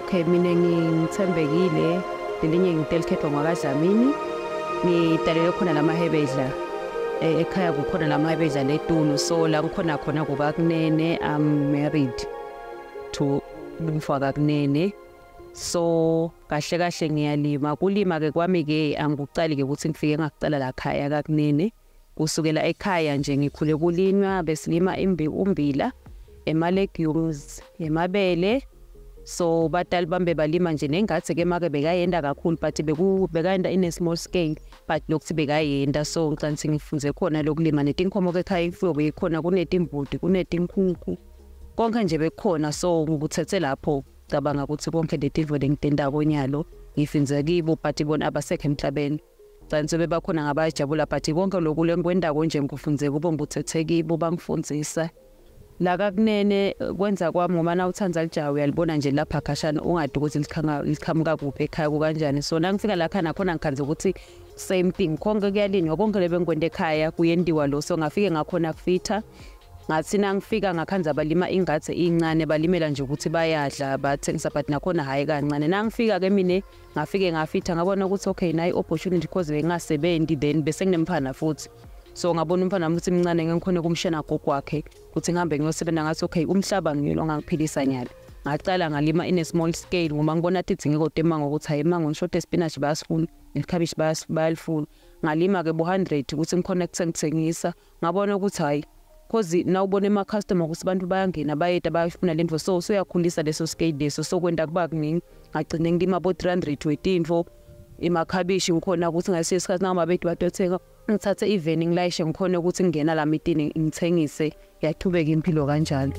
Okay, mina ngithembekile lelinye ngitelekhetho ngakadlamini ngidalele khona lamahebedla ekhaya kukhona lamahebedla letulu so la ngikhona khona kukakunene I'm married to umfaka kunene so kahle kahle ngiyalima kulima ke kwami ke angikucali ke ukuthi ngifike ngakucala la khaya kakunene kusukela ekhaya nje ngikhule kulinywa besilima umbila ema-legumes emabele so batali bambe balima nje nengathi ke make bekayenda kakhulu but bekayenda in a small scale but lokuthi bekayenda so ngicela ngifunze khona lokulima netinkomo ke ekhaya imfuyo beyikhona kunetimbuti kunetinkuku konke nje bekhona so ngikuthethe lapho cabanga ukuthi konke letinto lengitenda konyalo ngifinze kibo but bona abasekho emhlabeni ngicela bebakhona ngabajabula but konke lokhu lenkwenda konje ngikufunze kubo ngikuthethe kibo bangifundzisa la kakunene kwenza kwami ngoba na uthanza lijawu uyalibona nje lapha khashana ungadi ukuthi likhamuka kuphi ekhaya kukanjani so nangifika la khana khona ngikhanze ukuthi same thing konke kuyalinywa konke lebengikwenda ekhaya kuyendiwa lo so ngafike ngakhona kufitha ngathi nangifika ngakhanza balima ingadi incane balimela nje ukuthi bayadla bathengisa but nakhona hayi kancane nangifika ke mine ngafike ngafitha ngabona ukuthi okay nayi opportunity cause bengasebenzi then bese nginemphana futhi so ngabona umfana ukuthi mncane ngikhona kumshena gogo wakhe ukuthi ngihambe ngiyosebenza ngathi okay umhlaba ngiyilo ngangiphilisa nyalo ngaqala ngalima in a small scale ngoba ngibona ukuthi ngeke kodwa ngokuthi hayi mango ngishode spinach bayasifuna ikhabishi bayalifuna ngalima ke bo100 ukuthi ngiconnect ngithengisa ngabona ukuthi hayi cause nawubona ema customer ukuthi abantu bayangena bayeta bayifuna lento so uyakhulisa leso scale leso so kwenda kuba kuningi ngagcina ngilima bo 300 wetinto emakhabishi ngikhona ukuthi ngasiye isikhathi namabedu batothenga ngithathe evening layishe ngikhona ukuthi ngena la meeting ngithengise yaqhubeka impilo kanjalo.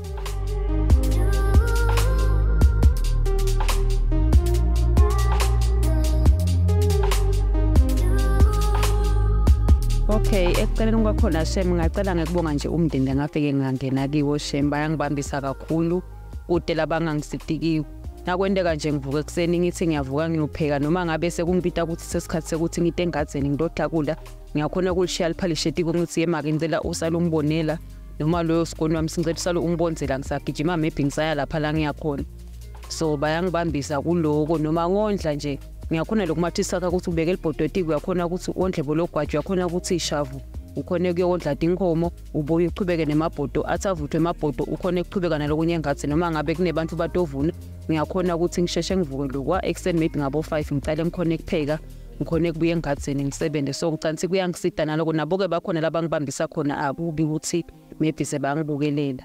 Okay, ekuqaleni kwakhona Shem ngicela ngikubonga nje umndeni ngafike ngangena kiwo Shem bayangibambisa kakhulu ude labangangisitikiwe nakwendeka nje ngivuka ekseni ngithi ngiyavuka ngiyopheka noma ngabe sekungibita ukuthi sesikhathi sekuthi ngite engadzeni ngidodlakula ngiyakhona ukulishiya liphalishe tiko ngithi yemake ngicela usala umbonela noma loyo sikoni wami singicela usala umbonzela ngisagijima maybe ngisaya lapha la ngiyakhona so bayangibambisa kuloko noma ngondla nje ngiyakhona lokumathisa ukuthi ubeke libhodotiki uyakhona ukuthi ondlebo logwaji uyakhona ukuthi ishavu ukhona ukuyondla inkomo ubuye uqhubeke nemabhodo athavuthwe emabhodo ukhona ukuqhubeka nalokunye engathi noma ngabe kunebantu batovuna ngiyakhona ukuthi ngisheshe ngivuke lokwa extend maybe ngabo 5 ngicale ngikhona ukupheka ngikhona ukubuye engathini ngisebenze so ngicela kuyangisida naloko nabo ke bakhona labangibambisa khona akubi ukuthi maybe sebangibukelela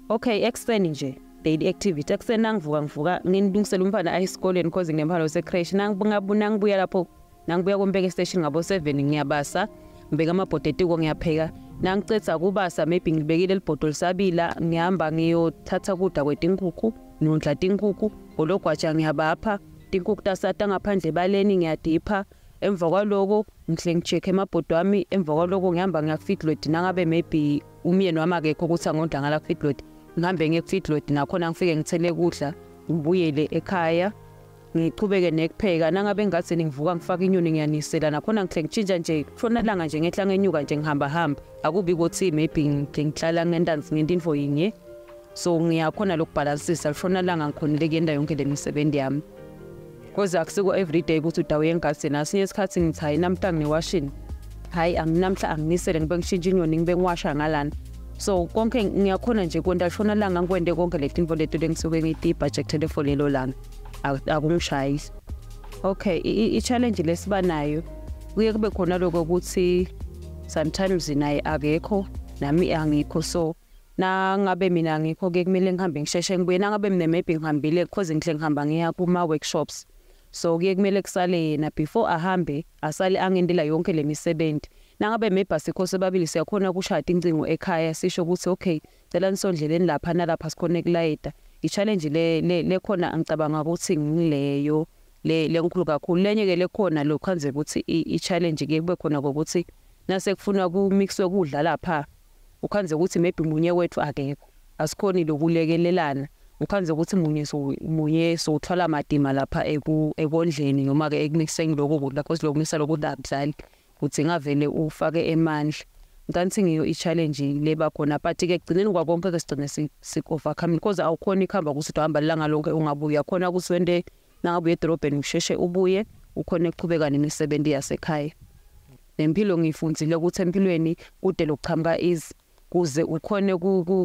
okay extend nje daily activity ekseni ngivuka ngilungisela umfana ayisikoleni because nginemphalo secreche ngibuya lapho nangibuya kombeke station ngabo 7 ngiyabasa ngibeka amabhodetiko ngiyapheka nangicetha kubasa maybe ngibekile libhodo lisabila ngihamba ngiyothatha kuda kwetinkukhu nondla tinkukhu ologwaja ngiyabapha tinkukhu tasata ngaphandle baleni ngiyadipha emva kwaloko ngihle ngicheck emabhodo wami emva kwaloko ngihamba ngiyafeedload nangabe maybe umyeni wami akekho ukuthi angondla ngala feedload ngihambe ngefeedload nakhona ngifike ngithele kudla ngibuyele ekhaya ngiqhubeke nekupheka nangabe ngathi ngivuka ngifaka inyoni ngiyanisela nakhona ngihle ngitshintsha nje shona langa nje ngehla ngenyuka nje ngihamba akubi ukuthi maybe ngihlala ngendanzi ngentinfo yinye so ngiyakhona lokubalansisa shona langa ngikhonile kuyenda yonke lemisebenzi yami because akusiko everyday ukuthi udawe engasini asinye isikhathi ngithi hayi namhla ngiwashini hayi anginamhla anginisele ngibe ngishintsha inyoni ngibe ngiwasha ngalana so konke ngiyakhona nje konke shona langa ngikwende konke letinfo leto lengisuke ngiyibudgetele for lelo langa akungishayi okay i-challenge lesiba nayo kuye kube khona lokho ukuthi sometimes naye akekho nami angikho so nangabe mina ngikho ke kumele ngihambe ngisheshe ngibuye nangabe mina maybe ngihambile because ngihle ngihamba ngiya kuma workshops so kuye kumele kusale yena before ahambe asale angendela yonke lemisebenzi nangabe maybe asikho sebabili siyakhona ukushaya incingo ekhaya sisho ukuthi okay cela nisondleleni lapha nalapha sikhona kulayida i-challenge le khona angicabanga ukuthi ngileyo lenkulu kakhulu lenye ke lekhona lokhanze ukuthi i-challenge ke kube khona ukuthi nase kufuna kumixwe kudla lapha ukhanze ukuthi maybe munye wethu akekho asikhoni lokulekelelana ukhanze ukuthi munye sothwala madima lapha ekondleni noma ke ekumixeni lokho kudla because lokumisa lokudla akudlali uthi ngavele ufake emandla ngicabanga ngiyo i-challenge le bakhona but ke gcineni kwakonke ke sigcine overcome because awukhona ikhamba ukuthi uhamba langa lonke ungabuya khona ukuthi wende nangabuye edrobheni usheshe ubuye ukhona ukuqhubeka nemisebenzi yasekhaya. Nempilo ngifundzile ukuthi empilweni kude lokuchamuka kuze ukhone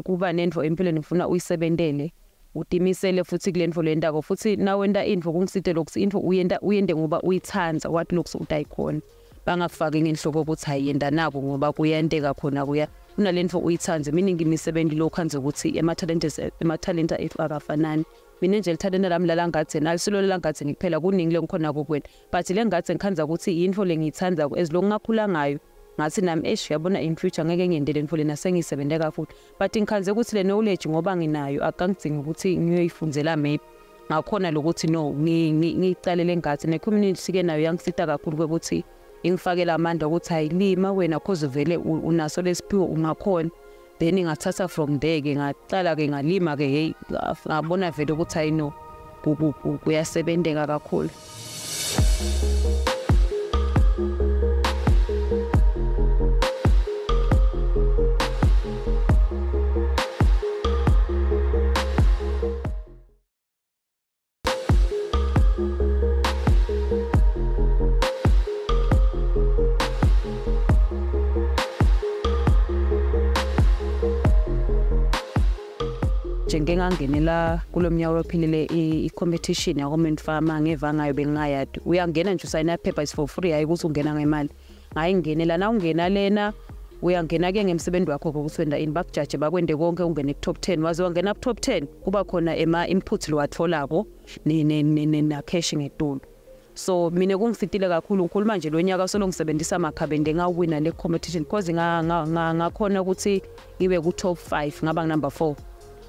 kuba nendvo empilweni ufuna uyisebentele utimisele futhi kule ndvo lendako futhi nawenda info kungisite lokuthi info uyende ngoba uyithanza wathi lokuthi utayikhona bangakufaki ngenhloko ukuthi hayenda nako ngoba kuyenteka khona kunalento uyithanze miningi imisebenzi lokhanze ukuthi ema-talent ethu akafanani. Mina nje lithalenta lami lalangathi nalisilo lalangathi ngiphela kuningi lengikhona kokwena but lengathi ngikhanza ukuthi info lengiyithanza as long ngakhula ngayo ngathi nami yabona in future ngeke ngiyendele info lena sengisebenzeka futhi but ngikhanze ukuthi le knowledge ngoba nginayo akangidingi ukuthi ngiyoyifundzela maybe ngakhona lokuthi no ngicalele ngathi ne-community sike nayo yangisita kakhulu ukuthi ingifakela amandla ukuthi ayilima wena cause vele unaso lesiphiwo ungakhona then ngathatha from there ke ngaqala ke ngalima ke hey ngabona vele ukuthi ayino kuyasebenzeka kakhulu. Ngengangenela kulomnyaka ophilile i-competition ya-Women Farmer ngeva ngayo bengayadi uyangena nje usayina paper is for free hayi ukuthi ungena ngemali ngayingenela na ungena lena uyangena ke ngemsebenzi wakho ukuthi wenda ini bakujaje bakwende konke ungene ku-top 10 waze wangena ku-top 10 kuba khona ema-inputs lo watholako na cash ngetulu. So mina kungisitile kakhulu ngikhuluma nje lo nyaka solo ngisebenzisa amakhabende ngawina le competition because ngakhona ukuthi ngibe ku-top 5 ngaba number 4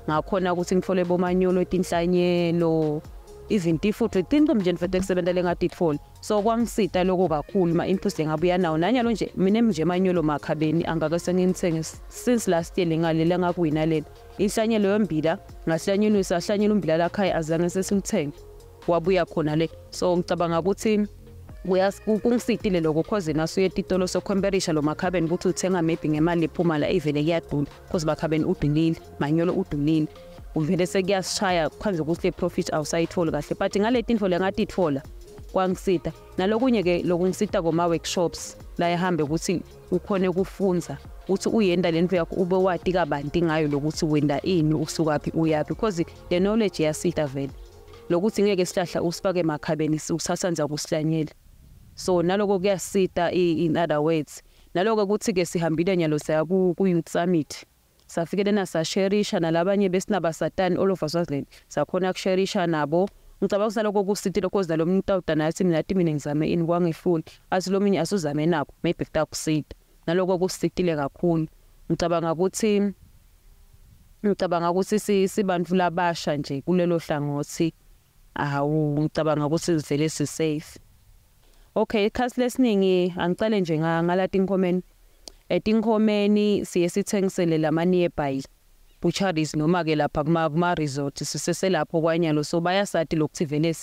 ngakhona ukuthi ngifole bomanyolo etinhlanyelo izinto futhi tinto nje mfethu kusebenzele ngathi itfole so kwangisita lokho kakhulu ma-inputs lengabuya nawo nanyalo nje mina nje manyolo makhabeni angake sengimthenge since last year lengalela ngakuwina lena inhlanyelo yombila ngahlanyelisa hlanyela umbila lakhaya azange sesimthenge wabuya khona le so ngicabanga ukuthi kungisitile lokho cause naso yetitolo sokhomperisha lo makhabeni ukuthi uthenga maybe ngemali ephuma la ivele kuyadula cause makhabeni udulile manyolo udulile uvele sekuyashaya khanze ukuthi profit awusayithola kahle but ngaleti info lengathi itfola kwangisita nalokunye ke lokungisita koma workshops la ehambe ukuthi ukhone ukufunza ukuthi uyenda lento yakho ube wati kabanti ngayo lokuthi wenda ini usukaphi uyapi because the knowledge yasita vele lokuthi ngeke sihlahla usifake makhabeni usathanza kusihlanyela so naloko kuyasita in other words naloko ukuthi ke sihambile nyalo saya ku youth summit safikele nasasherisha nalabanye besinaba satani all of us Swaziland sakhona kusherisha nabo ngicabanga usaloko kusitile cause nalo muntu awudanathi mina ngizame ini kwangifuni asilominye asuzame nabo maybe kutasita naloko kusitile kakhulu ngicabanga ukuthi sibantu labasha nje kulelo hlangothi ngicabanga ukuthi sivele si safe. Okay, ikhasi lesiningi angicale nje ngalati inkomeni etinkomeni siye sithengisele lama nearby butcheries noma ke lapha kuma resort siseselapho kwanyalo so bayasati lokuthi vele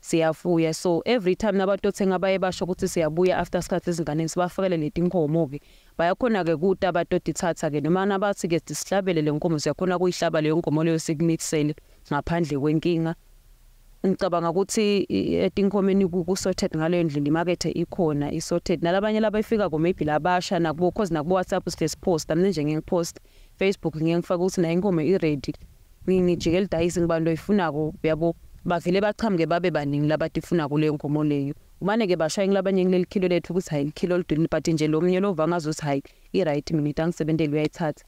siyafuya so every time nabantu othenga baye basho ukuthi siyabuya after isikhathi ezinganeni sibafakele leti inkomo ke bayakhona ke ukuthi abantu odithatha ke noma nabathi ke sihlabele le nkomo siyakhona kuyihlaba le nkomo leyo sikumithsele ngaphandle kwenkinga. Ngicabanga ukuthi etinkomeni ku-sorted ngaleyo ndlela imakethe ikhona i-sorted nalabanye labayifika ko maybe labasha nakubo cause nakubo WhatsApp sipost mina nje ngipost Facebook ngiyengifaka ukuthi na inkomo i-ready ngijikela idayisi ngibando ifunako yabo bavele bachamuke babe baningi labathi ifuna kule nkomo leyo umane ke bashaya ngilabanye ngileli kilo lethu ukuthi hayi ikilo lidini but nje lo mnye lo vangazo ukuthi hayi i-right mina itangisebentele uyayithatha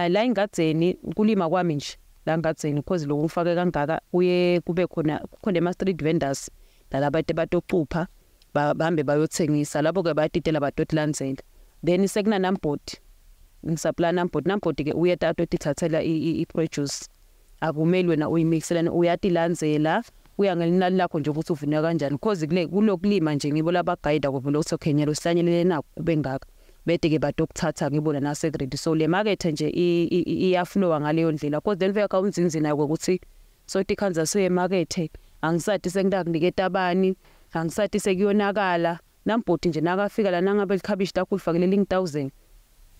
la ingadzeni kulima kwami nje la ngadzeni because lo ngifake kangaka uye kube khona ama street vendors lalabantu batoqupha bahambe bayothengisa labo ke bayatitela badotlandzela then sekuna numbboard ngisapla numbboard ke uyeta atotithathela i-produce akumeli wena uyimixelana uyatilandzela uyangelinani lakho nje ukuthi uvuna kanjani because kulokulima nje ngibola abaguide kuvela ukuthi okay nyalo sihlanyelele nako bengaka bede ke badokuthatha ngibona na secret so le market nje iyaflowa ngaleyo ndlela because then veka unzinzi nayo ukuthi so tikhanza siye market angisathi sengidakuniketa abani angisathi sekuyonakala numbboard nje nakafika la nangabe likhabishi lakho ulifakelela 1000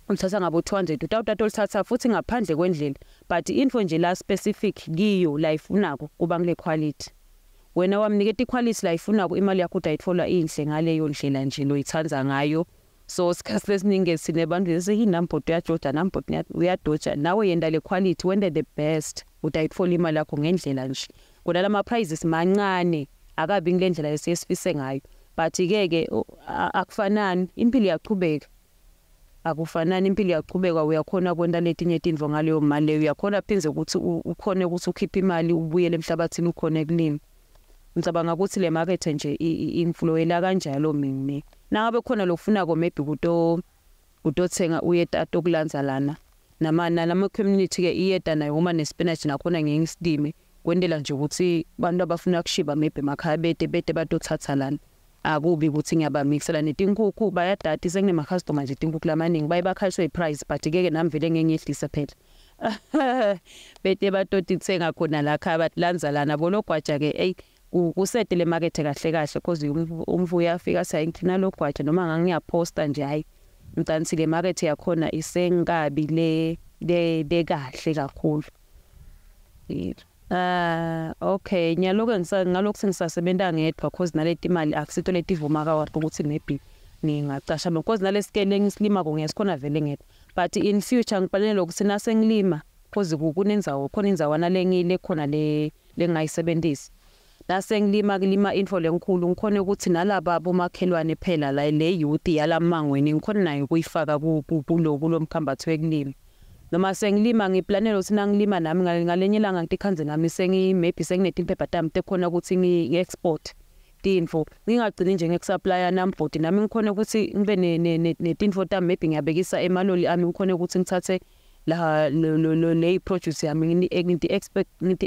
Uthatha ngabo 200 utawutata olithatha futhi ngaphandle kwendlela but info nje la specific kiyo la ifunako kuba ngile quality wena wamniketa iquality la ifunako imali yakho utayithola inhle ngaleyo ndlela nje lo ithanza ngayo so sikhathi lesiningi sinebantu lesiyinambo uyajoja nambo uyadoja nawe yenda le quality wende the best utayithola imali yakho ngendlela nje kodwa lama prizes mancane akabi ngendlela lesifise ngayo but ke akufanani impilo iyaqhubeka akufanani impilo iyaqhubeka uyakhona kwenda letinye izinto ngaleyo mali uyakhona phinze ukuthi ukhone ukuthi ukhiphe imali ubuyele emhlabathini ukhona ekulima ngicabanga ukuthi le market nje influela kanjalo mina nangabe khona lokufunako maybe utothenga uyetato kulanza lana nama community ke iyeta nayo uma nespinach nakhona ngiyisidime kwendela nje ukuthi abantu abafuna ukushiba maybe emakhaya bete batothatha lana akubi ukuthi ngiyabamixela netinkukhu bayadati senginema customer nje tinkukhu lamaningi bayibakhaliswe iprice but ke nami vele ngenyehlisa phela bete batotithenga khona la khaya batlanza lana bologwaja ke kusete le market kahle kahle because umvuyo afika sayingcina logwaja noma ngiyaposta nje hayi ngicanithi le market yakhona isengabi le kahle kakhulu okay ngiyaloke ngalokho sengisasebenza ngedwa because naleti imali akusito leti ivuma kawathi ukuthi maybe ngingacasha because nalesikele engisilima ngiyasikhona vele ngedwa but in future ngifanele ukuthi nasengilima because kunenzawo khona inzawana lengile khona le ngayisebenzisi nasengilima info lenkulu ngikhona ukuthi nalaba bomakhelwane phela la le youth yalamangweni ngikhona nayo kuyifaka kulo mkhambatho wekulima noma sengilima ngiplanela ukuthi nangilima nami ngalenye ilanga ngikhanze nami maybe senginetimpepha tami tekhona ukuthi ngi-export tinfo ngingagcini nje ngekusupplya nambot nami ngikhona ukuthi ngibe netinfo tami maybe ngiyabekisa emaloli ami ngikhona ukuthi ngithathe le produce yami ngithi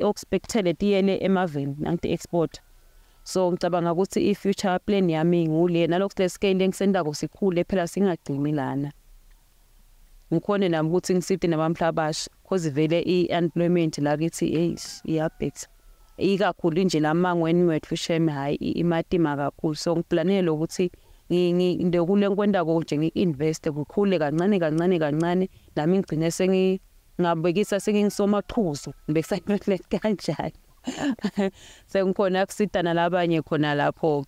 expectele tiyele emaveni nangithi export so ngicabanga ukuthi i-future plan yami ngule nalokho le scale engisendako sikhule phela singagcini lana ngikhona nami ukuthi ngisiphe nabamhlabasha because vele i-employment la kithi iyabhekisa ikakhulu nje lamangweni wethu shame hayi imatima kakhulu so ngiplanele ukuthi ngindekule ngikwendako nje ngi-invest kukhule kancane nami ngigcine sengingabekisa sengingisomaqhuzu ngibekusayireflect kanjani sengikhona kusitana labanye khona lapho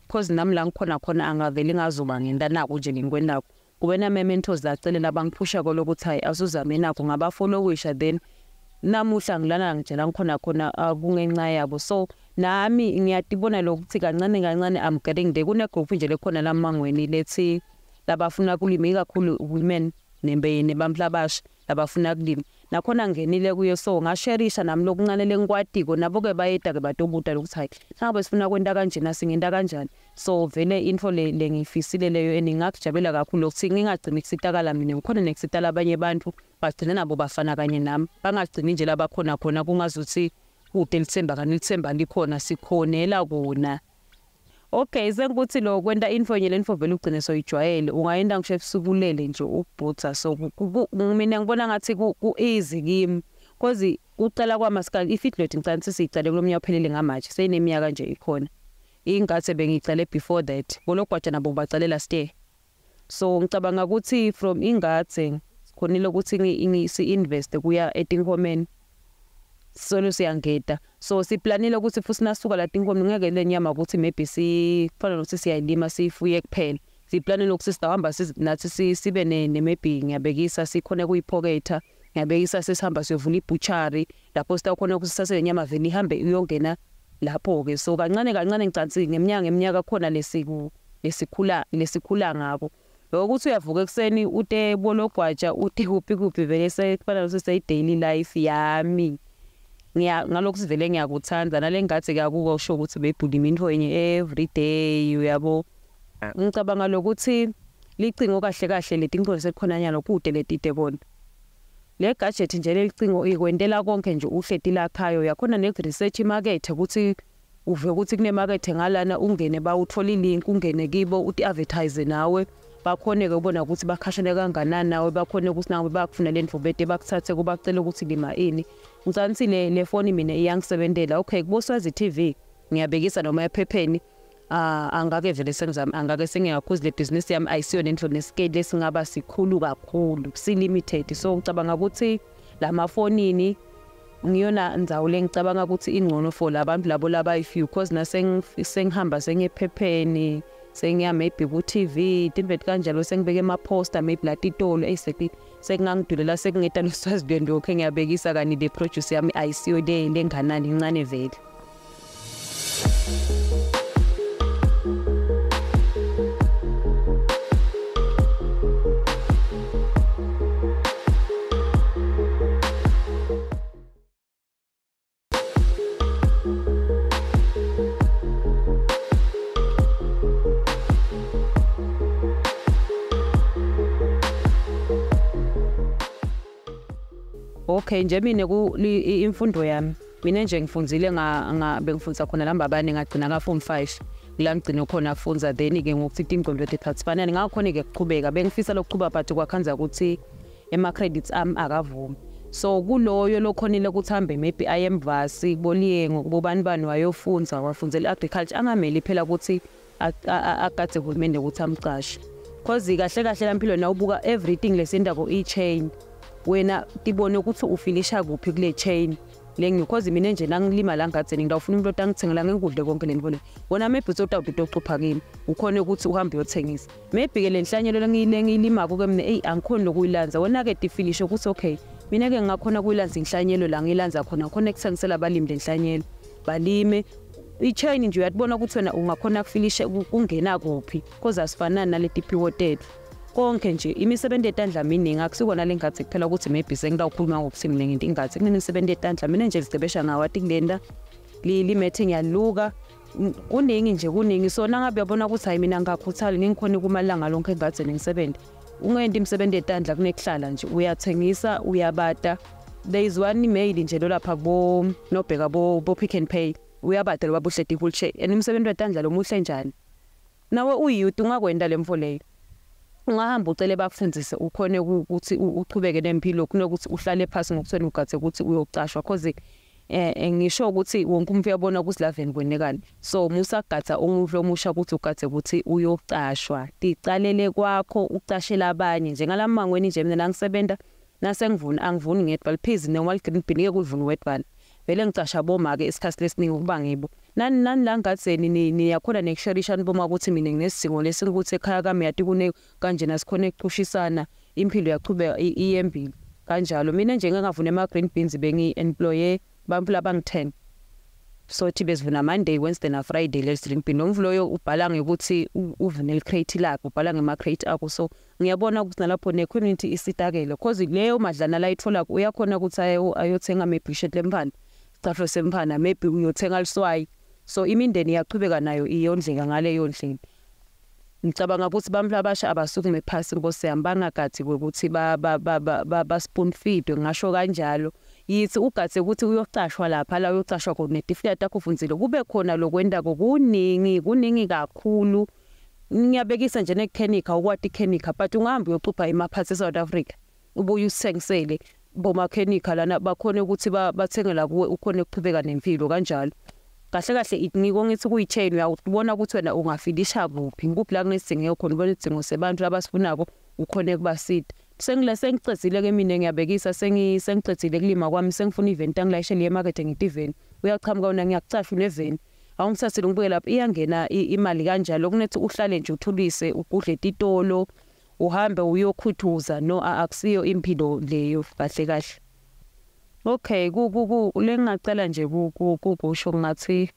because nami la ngikhona khona angaveli ngazuba ngenda nako nje ngikwendako kube na mementos lacelela bangiphusha kolokuthi hayi asuzame nako ngabafollowisha then namuhla ngilana ngitshela ngikhona khona kungenxa yabo so nami ngiyatibona lokuthi kancane I'm getting there kune group nje lekhona lamangweni lethi labafuna kulima ikakhulu women nebamhlabasha labafuna kulima nakhona ngenile kuyo so ngasharisha nami lokuncane lengikwatiko nabo ke bayeda ke batobuta lokuthi hayi ngabe sifuna kwenda kanje nasingenda kanjani so vele info le ngifisile leyo eningakujabela kakhulu ukuthi ngingagcini kusitakala mina ngikhona nekusitala abanye abantu bagcina nabo bafana kanye nami bangagcini nje labakhona khona kungazuthi kude lithemba likhona sikhonela kona okay sengikuthi lo kwenda info nye le info vele ugcine soyijwayele ungayenda ngisho ebusukulele nje ubhutha so mina ngibona ngathi ku easy kimi because ucela kwamasikali ifeedlot ngicela sicale kulomnyaka ophelele ngamaje seyineminyaka nje ikhona ingathi bengicale before that bologwaja nabo bacalela stay so ngicabanga ukuthi from ingathi khonile ukuthi ngi-invest kuya etinkomeni solo siyangeda so siplanile ukuthi futhi nasuka la tinkomo ngeke lenyama ukuthi maybe sifana nokuthi siyayilima sifuye kuphela siplanile ukuthi sitahamba nathi sibe ne maybe ngiyabekisa sikhona kuyipocketa ngiyabekisa sesihamba siyovula ibutchery lapho sitakhona ukuthi sase lenyama vele ihambe uyongena lapho ke so kancane ngicantsi ngeminyaka khona lesikhula ngabo ukuthi uyavuka ekseni ute bologwaja ute kuphi vele sekufana nokuthi seyi-daily life yami ngalokho sivele ngiyakuthanda nalengathi kuyakuko usho ukuthi bebhulima into yenye every day uyabo ngicabanga lokuthi licingo kahle leti ngqondo sekukhona nyalo kude letide bona le gadget nje lelicingo ikwendela konke nje uhleti la khayo yakhona ne research market ukuthi uve ukuthi kune market ngalana ungene bawuthola ilink ungene kibo uthi advertise nawe bakhone ke ubona ukuthi bakhashane kanganani nawe bakhone ukuthi nawe bakufuna lento bede bakuthathe kubacela ukuthi lima ini ngicanithi le phone mina iyangisebenzela okay kuboswazi TV ngiyabekisa noma ephepheni angake vele sengizama angake sengiyakhuza le business yami ayisiyona into nescale lesingaba sikhulu kakhulu si limited. So ngicabanga ukuthi lamafonini ngiyona ndzawo lengicabanga ukuthi ingcono for labantu labo laba few because na sengihamba sengephepheni sengiya maybe ku TV tinvet kanjalo sengibeke ama poster maybe la titolo exactly sengangidulela sekungeta loswazidwe lokho ngiyabekisa kani the produce yami ayisiyo le lenganani incane vele. Okay nje mina ku imfundo yami mina nje ngifundzile bengifundza khona lamba abane ngagcina ka form 5 la ngigcina khona afunza then ke ngokuthi ingqondo lethathifanani ngakhona ke kuqhubeka bengifisa lokuqhuba but kwakhanza ukuthi ema credits ami akavumi. So kuloyo lokhonile ukuthi hambe maybe ayemvasi kuboliyengo kubani bani wayofunza wafundzela agriculture angameli phela ukuthi akade uhulumende ukuthi amqashe because kahle kahle lampilo na ubuka everything lesendako chain wena tibone ukuthi ufinisha kuphi kule chain because mina nje nangilima la ngathi ngidawufuna umuntu otangithengela ngekudle konke lenibone wona maybe uzotawuthi ucupha kimi ukhona ukuthi uhambe uyothengisa maybe ke lenhlanyelo ngiyilima ko ke mina angikhoni lokuyilanza wona ke difinish ukuthi okay mina ke ngakhona kuyilanza inhlanyelo la ngilanza khona ekuthengisela abalimi lenhlanyelo balime ichain nje uyabona ukuthi wena ungakhona kufinisha kungena kuphi because asifanani naleti pivoted konke nje imisebenzi etandla miningi akusikona lengathi kuphela ukuthi maybe sengidawukhuluma ngokusimile ngento ingathi kunemisebenzi etandla mina nje ngicebesha ngawati kulenda limethe ngiyaluka kuningi so nangabe uyabona ukuthi hayi mina ngakhuthali ngikhona kumalanga lonke engathi ngisebenze ungenda imisebenzi etandla kunekuhlala nje uyathengisa uyabata. There is one email nje lo lapha bo nobheka bo Pick and Pay uyabata lo babuhleti wheelchair and imisebenzi etandla lo muhle njani nawe uyouth ungakwenda lemfo leyo ungahamba ucele bakufundise ukhone ukuthi uqhubeke nempilo kunokuthi uhlale phansi ngokuthweni ugathe ukuthi uyocashwa because ngisho ukuthi wonke umuntu uyabona ukuthi laveni kwenekani so musagatha umuntu omusha ukuthi ugathe ukuthi uyocashwa ticalele kwakho ucashela abanye njengalamangweni nje mina nangisebenza nasengivuna angivuni ngedbal phezu normal green bean ke kuvuna wetbal vele ngicasha boma ke isikhathi lesiningi ukuba ngibo nani la ngatheni niyakhona nekusharisha boma ukuthi mina nginesidingo lesikuthi ekhaya kami yati kune kanje nasikhona ekuqhushisana impilo yaqhubeka iyembili kanjalo mina nje ngingavuna ama green beans bengi employee bampula bang 10 so thi bezivuna Monday Wednesday na Friday le green bean nomvuloyo ubhala ngokuthi uvune crate lakho ubhala ngema crate akho so ngiyabona ukuthi nalapho ne community isitakele because leyo madlana la ithola uyakhona ukuthi ayothenga maybe shirt lempana sicaflo sempana maybe uyothenga liswayi so imindeni yaqhubeka nayo iyondleka ngale yondleni. Ngicabanga ukuthi bamhla abasha abasukume phasi ngosihamba ngagathi ukuthi ba spoon feed ngisho kanjalo yithi ugathe ukuthi uyocashwa lapha la uyocashwa khona netiflet akho ufundzile kube khona lokwenda kuningi kakhulu ngiyabekisa nje nechemical ukwati chemical but ungahamba uyocupha emaphathi eSouth Africa ubuye usithengisele boma chemical lana bakhona ukuthi bathengela kuwe ukhona ukuqhubeka nempilo kanjalo kahle kahle ngiko ngithi kuyichain uyabona ukuthi wena ungafilisha kuphi ngikuphi la kunesidingo khona ubona idingo sebantu abasifunako ukhona kubasida sengicedzile ke mina ngiyabekisa sengicedzile kulima kwami sengifuna event angilayishele emarket ngithi event uyaqhamuka wona ngiyakucasha unevent awungithathile ngibuke lapha iyangena imali kanjalo kunethi uhlale nje uthulise ukudle titolo uhambe uyokhuthuza no akusiyo impilo leyo kahle kahle. Okay lengacela nje kusho ngathi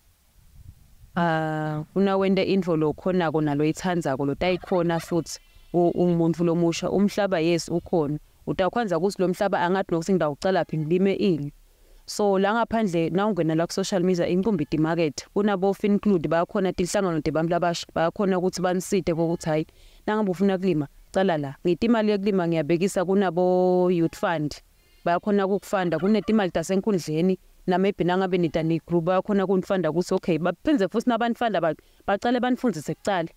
una wende info lo khona kona lo ithandzako lo tayikhona futhi umuntu lomusha umhlaba yes ukhona utakwanza ukuthi lo mhlaba angathi nokuthi ngidawucala phi ngilime ini so la ngaphandle na ungena la ku social media inkumbiti market kunabo include bayakhona tinhlangano debantu abasha bayakhona ukuthi baniside ukuthi hayi nangabe ufuna kulima cala la ngithi imali yokulima ngiyabekisa kunabo youth fund bayakhona ukufunda kunetimali tasenkundleni na maybe nangabe nita ni group bayakhona kunifunda ukuthi okay baphinze futhi nabanifunda bacale banifundise kucala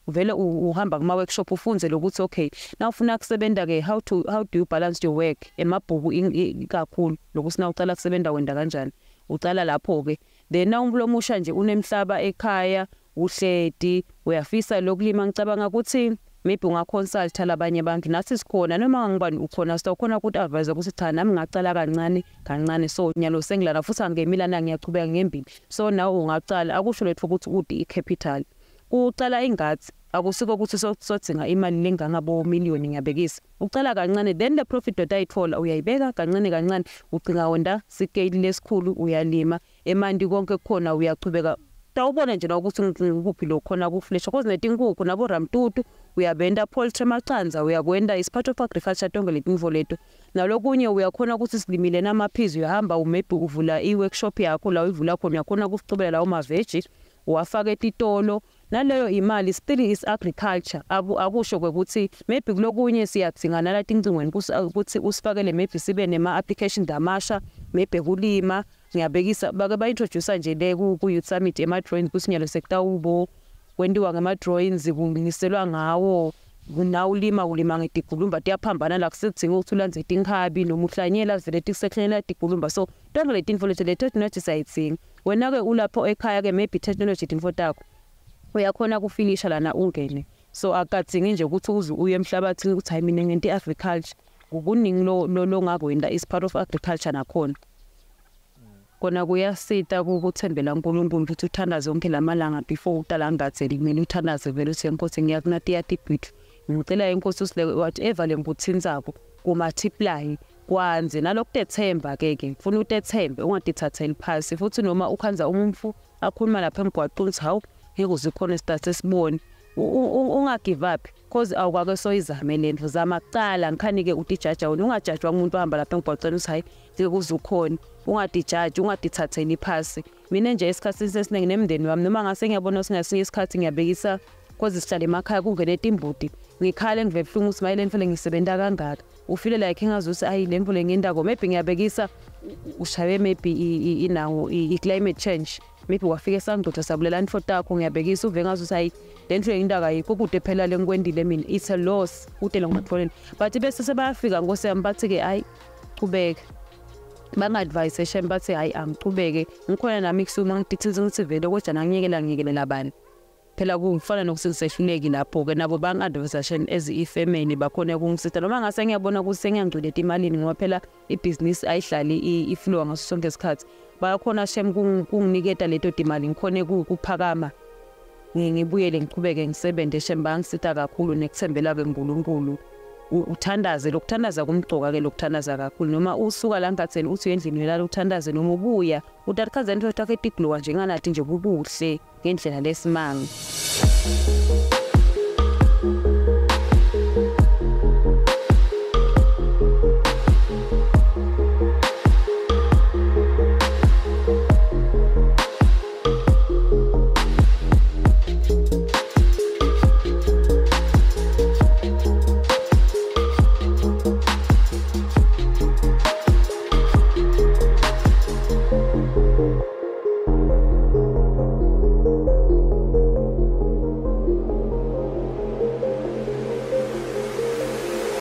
uvele uhamba kuma workshop ufunze lokuthi okay na ufuna kusebenza ke how do you balance your work emabhuku kakhulu lokuthi na ucala kusebenza wenda kanjani ucala lapho ke then na umuntu omusha nje unemhlaba ekhaya uhledi uyafisa lokulima ngicabanga ukuthi maybe ungaconsult labanye abantu nathi sikhona noma ngibani ukhona sikhona ukuthi advise ukuthi cha nami ngacala kancane so nyalo sengilana futhi angemilana ngiyachubeka ngembili so nawe ungacala akusho lethu ukuthi udi icapital ucala ingadi akusiko ukuthi sodzinga imali lengangabo million ngiyabekisa ucala kancane then the profit ayithola uyayibeka kancane ucinga wonda scale lesikhulu uyalima emandi konke kukhona uyachubeka tawubona nje ukuthi ngikuphi lo khona ku flesh cause netinkukhu nabo ramtutu uyabenda poultry macanza uyakwenda is part of agriculture tonke letinvo leto nalokunye uyakhona ukuthi silimile namaphizi uyahamba maybe uvula i-workshop yakho la uyivula khona uyakhona ukucubela lawo ma-veg uwafaka etitolo naleyo imali still is agriculture akusho ukuthi maybe kulokunye siyadingana la tincingweni ukuthi usifakele maybe sibe nema-application damasha maybe kulima ngiyabekisa bake ba-introduce nje le ku-youth summit ema-drawings kusinyalo sekutawubo kwendiwa ngama-drawings kulungiselwa ngawo nawulima ulima ngetigulumba tiyaphambana la kusidinga ukuthi ulandze tinkhabi noma uhlanyela vele tikusekhlanyela tigulumba so tonke le tinfo lethu le technology sayidzinga wena-ke ulapho ekhaya-ke maybe technology tinfo takho uyakhona kufinisha lana ungene so akadzingi nje ukuthi uze uye emhlabathini ukuthi hayi mina ngento i-agriculture kukuningi lo ngakwenda is part of agriculture nakhona kona kuyasita ukuthembela uNkulunkulu ukuthi uthandaze zonke lamalanga before utala ngatheli kumele uthandaze vele uthi enkosi ngiyakunatiya tibhithu ngicela inkosi usile whatever lembuthini zakho kumultiply kwanze nalokutethemba keke ufuna utethembe ungadithatheli phasi futhi noma ukhanza umfu akhuluma lapha emgwaqweni uthi hawu ngeke uzikhona isithathe sibone ungagive up cause awukwake soyizame lento zama kucala ngikhanike utijaja wena ungajajwa umuntu ohamba lapha emgwaqweni uthi hayi ngeke uzukhona ungadijaji ungadithatheli phasi mina nje isikhathi sesiningi nemndeni wami noma ngase ngiyabona singasinye isikhathi ngiyabekisa cause sihlala emakhaya kungene timbudi ngikhale ngivele buhlungu ukuthi mayile mfele ngisebenta kangaka ufile like engazuthi ayi le mfule ngendako maybe ngiyabekisa ushaye maybe inawo i-climate change maybe wafika esangidotha sabulela info takho ngiyabekisa uve ngazuthi hayi le nto yindaka yikho kude phela le ngikwendile mina it's a loss kude lo ngitholeni but bese sebayafika ngose yami bathi-ke hayi chubeka banga-advise shem bathi hayi angichubeke ngikhona nami kusuma ngidithize ukuthi vele kodwa nangiyekela abani phela kufana nokuthi ngisehluleki lapho-ke nabo bang-advisation as ifamily bakhona kungisita noma ngase ngiyabona ukuthi sengiyangcweleta imalini ngoba phela ibhizinisi ayihlali iflow ngaso sonke isikhathi bayakhona shem kunginiketa leto timali ngikhone kuphakama ngibuyele ngiqhubeke ngisebenze shem bangisita kakhulu nekuthembela-ke uNkulunkulu uthandaze lokuthandaza kumgcoka-ke lokuthandaza kakhulu noma usuka la ngatheni uthi uyendlini welala uthandaze noma ubuya utathikhazeni into takho etiglowa njenganathi nje bubuhle ngendlela lesimanga